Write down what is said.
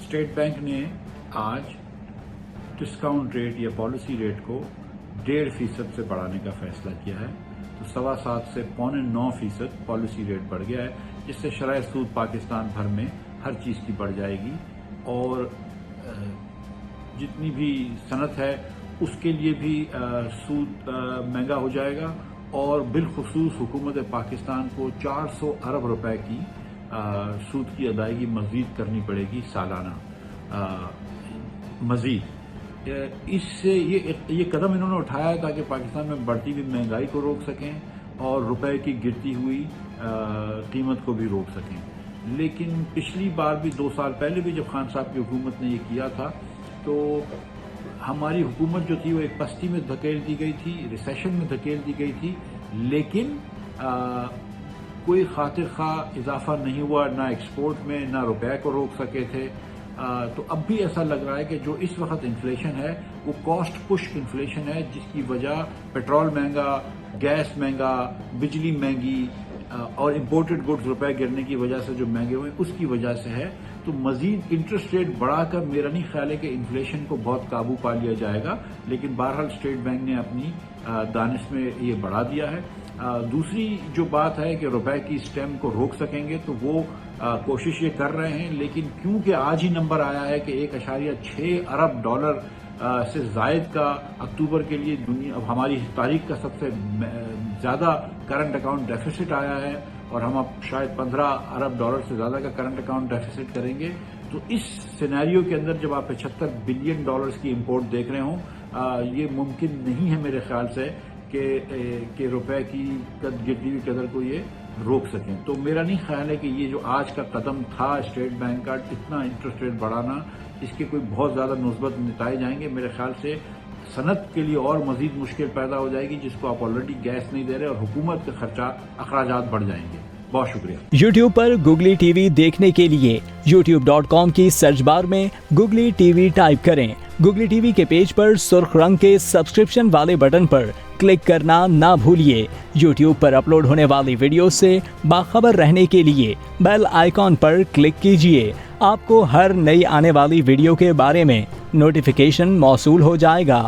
State bank ने आज discount rate या पॉलिसी रेट को 1.5% से बढ़ाने का फैसला किया है। तो 7.25 से 8.95% पॉलिसी रेट बढ़ गया है, जिससे शरह सूद पाकिस्तान भर में हर चीज़ की बढ़ जाएगी और जितनी भी सनत है उसके लिए भी सूद महंगा हो जाएगा और बिलखुसूस हुकूमत पाकिस्तान को 400 अरब रुपए की सूद की अदायगी मज़ीद करनी पड़ेगी सालाना मज़ीद। इससे ये कदम इन्होंने उठाया है ताकि पाकिस्तान में बढ़ती हुई महंगाई को रोक सकें और रुपए की गिरती हुई कीमत को भी रोक सकें। लेकिन पिछली बार भी 2 साल पहले भी जब खान साहब की हुकूमत ने ये किया था तो हमारी हुकूमत जो थी वो एक पस्ती में धकेल दी गई थी, रिसेशन में धकेल दी गई थी, लेकिन कोई खातिर खा इजाफा नहीं हुआ, ना एक्सपोर्ट में ना रुपए को रोक सके थे। तो अब भी ऐसा लग रहा है कि जो इस वक्त इन्फ्लेशन है वो कॉस्ट पुश इन्फ्लेशन है, जिसकी वजह पेट्रोल महंगा, गैस महंगा, बिजली महंगी और इम्पोर्टेड गुड्स रुपए गिरने की वजह से जो महंगे हुए उसकी वजह से है। तो मजीद इंटरेस्ट रेट बढ़ाकर मेरा नहीं ख्याल है कि इन्फ्लेशन को बहुत काबू पा लिया जाएगा, लेकिन बहरहाल स्टेट बैंक ने अपनी दानिश में ये बढ़ा दिया है। दूसरी जो बात है कि रुपए की स्टेम को रोक सकेंगे तो वो कोशिश ये कर रहे हैं, लेकिन क्योंकि आज ही नंबर आया है कि 1.6 अरब डॉलर से जायद का अक्टूबर के लिए दुनिया अब हमारी तारीख का सबसे ज़्यादा करंट अकाउंट डेफिसिट आया है और हम अब शायद 15 अरब डॉलर से ज़्यादा का करंट अकाउंट डेफिसिट करेंगे। तो इस सिनेरियो के अंदर जब आप 75 बिलियन डॉलर्स की इंपोर्ट देख रहे हों, ये मुमकिन नहीं है मेरे ख्याल से कि रुपए की गिरती हुई कदर को ये रोक सकें। तो मेरा नहीं ख्याल है कि ये जो आज का कदम था स्टेट बैंक का, इतना इंटरेस्ट रेट बढ़ाना, इसके कोई बहुत ज़्यादा मुस्बत नतीजे जाएंगे। मेरे ख्याल से सनत के लिए और मजीद मुश्किल पैदा हो जाएगी, जिसको आप ऑलरेडी गैस नहीं दे रहे और हुकूमत के खर्चा अखराजात बढ़ जाएंगे। बहुत शुक्रिया। YouTube पर गुगली टीवी देखने के लिए youtube.com की सर्च बार में गुगली टीवी टाइप करें। गुगली टीवी के पेज पर सुर्ख रंग के सब्सक्रिप्शन वाले बटन पर क्लिक करना ना भूलिए। YouTube पर अपलोड होने वाली वीडियो से बाखबर रहने के लिए बेल आइकॉन पर क्लिक कीजिए। आपको हर नई आने वाली वीडियो के बारे में नोटिफिकेशन मौसूल हो जाएगा।